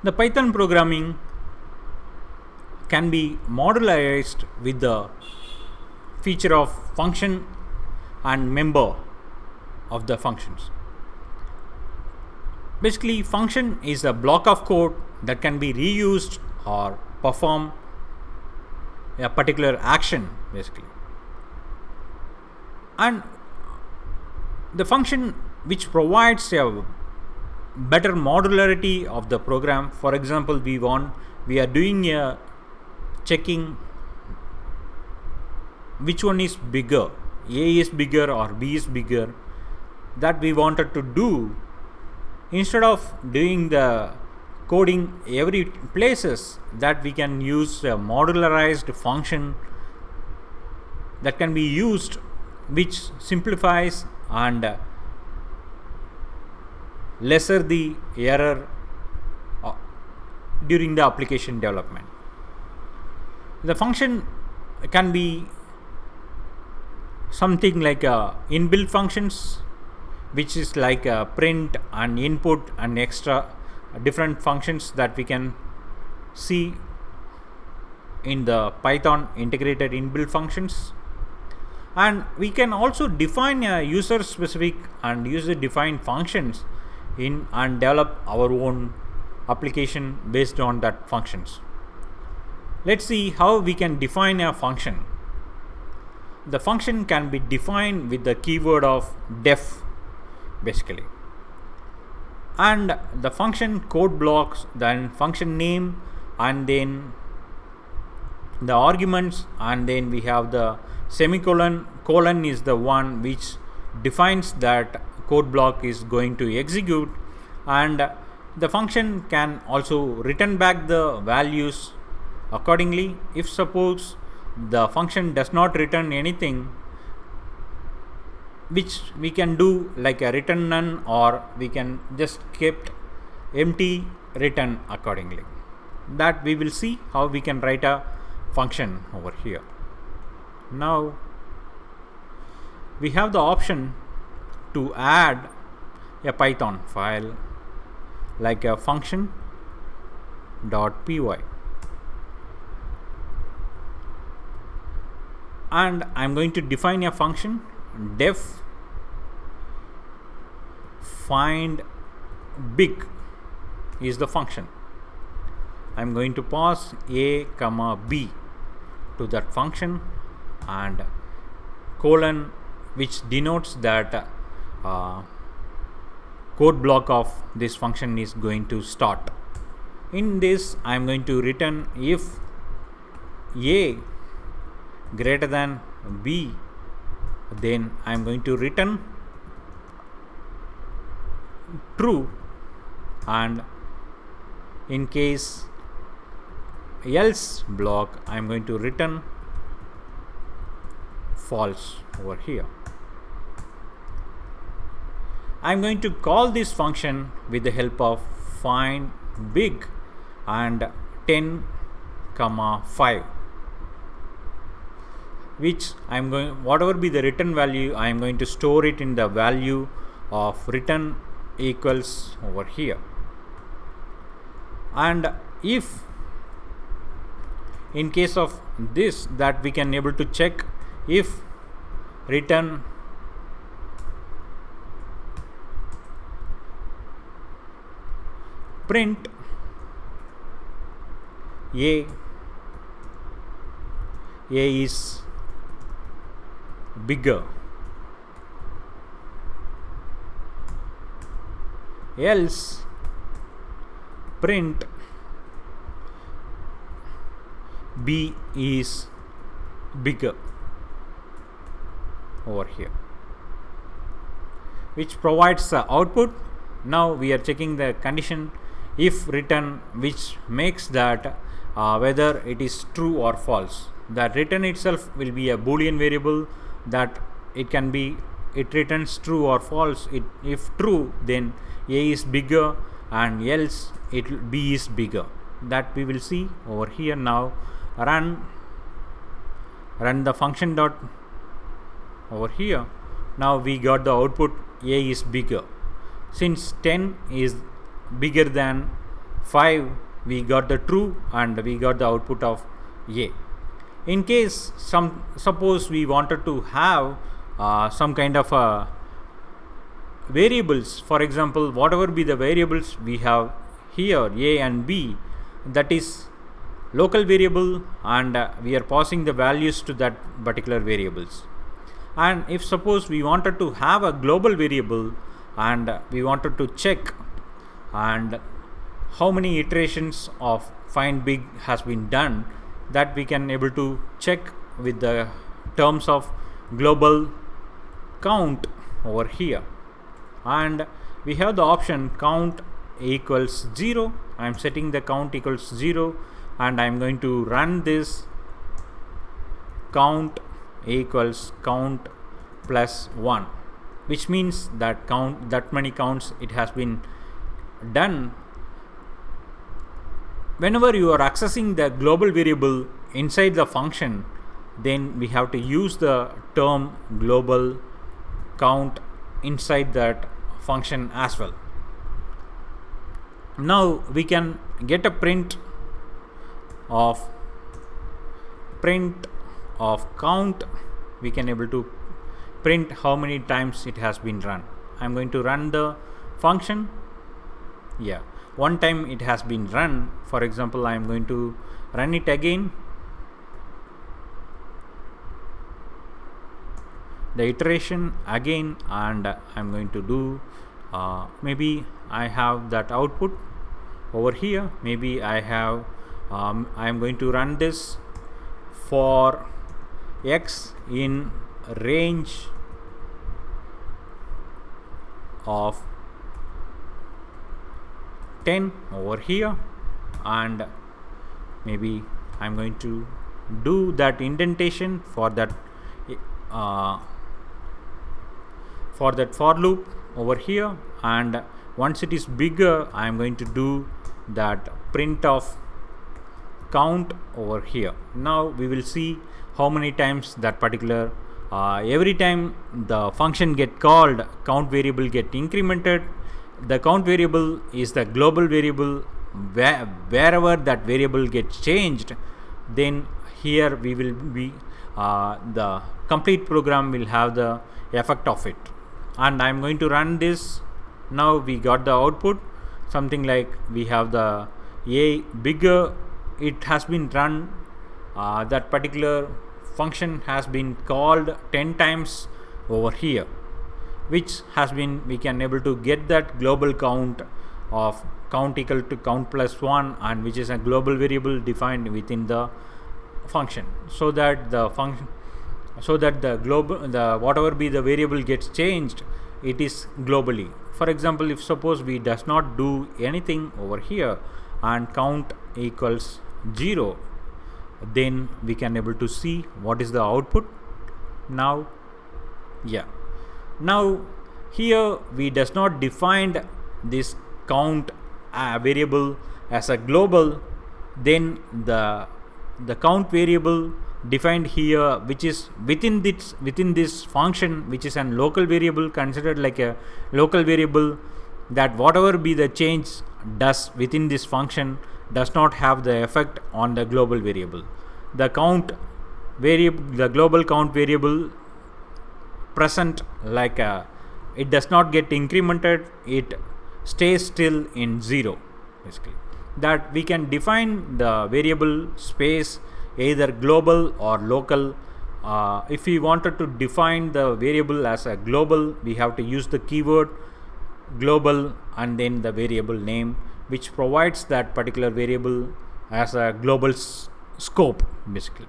The Python programming can be modularized with the feature of function and member of the functions. Basically, function is a block of code that can be reused or perform a particular action basically. And the function which provides a better modularity of the program. For example, we are doing a checking which one is bigger, A is bigger or B is bigger, that we wanted to do. Instead of doing the coding every places, that we can use a modularized function that can be used, which simplifies and lesser the error during the application development. The function can be something like inbuilt functions, which is like print and input and extra different functions that we can see in the Python integrated inbuilt functions. And we can also define user specific and user defined functions in and develop our own application based on that functions. Let's see how we can define a function. The function can be defined with the keyword of def basically, and the function code blocks, then function name, and then the arguments, and then we have the semicolon. Colon is the one which defines that code block is going to execute, and the function can also return back the values accordingly. If suppose the function does not return anything, which we can do like a return none, or we can just kept empty return accordingly. That we will see how we can write a function over here. Now we have the option to add a Python file like a function.py, and I'm going to define a function def find big is the function. I'm going to pass a comma b to that function, and colon, which denotes that code block of this function is going to start. In this, I am going to return if a greater than b, then I am going to return true, and in case else block, I am going to return false over here. I am going to call this function with the help of find big and 10 comma 5, which I am going, whatever be the return value, I am going to store it in the value of return equals over here. And if in case of this, that we can able to check if return print a is bigger, else print b is bigger over here, which provides the output. Now we are checking the condition if return, which makes that whether it is true or false. That return itself will be a boolean variable that it can be, it returns true or false. If true, then a is bigger, and else it b is bigger. That we will see over here. Now run the function dot over here. Now we got the output a is bigger. Since 10 is bigger than 5, we got the true and we got the output of A. In case suppose we wanted to have some kind of variables, for example, whatever be the variables we have here, A and B, that is local variable, and we are passing the values to that particular variables. And if suppose we wanted to have a global variable and we wanted to check and how many iterations of find big has been done, that we can able to check with the terms of global count over here. And we have the option count equals 0. I am setting the count equals 0 and I am going to run this count equals count plus 1, which means that count that many counts it has been done. Whenever you are accessing the global variable inside the function, then we have to use the term global count inside that function as well. Now we can get a print of count. We can able to print how many times it has been run. I'm going to run the function. Yeah, one time it has been run. For example, I'm going to run it again. The iteration again, and I'm going to do maybe I have that output over here. Maybe I have I'm going to run this for x in range of 10 over here, and maybe I'm going to do that indentation for that for loop over here, and once it is bigger I'm going to do that print of count over here. Now we will see how many times that particular every time the function get called, count variable get incremented. The count variable is the global variable. Wherever that variable gets changed, then here we will be the complete program will have the effect of it. And I'm going to run this. Now we got the output something like we have the A bigger. It has been run. That particular function has been called 10 times over here, which has been we can able to get that global count of count equal to count plus 1, and which is a global variable defined within the function, so that the function the whatever be the variable gets changed, it is globally. For example, if suppose we does not do anything over here and count equals 0, then we can able to see what is the output. Now now here we does not defined this count variable as a global. Then the count variable defined here, which is within this function, which is an local variable, considered like a local variable, that whatever be the change does within this function does not have the effect on the global variable. The count variable, the global count variable present like it does not get incremented, it stays still in 0 basically. That we can define the variable space either global or local. If we wanted to define the variable as a global, we have to use the keyword global and then the variable name, which provides that particular variable as a global scope basically.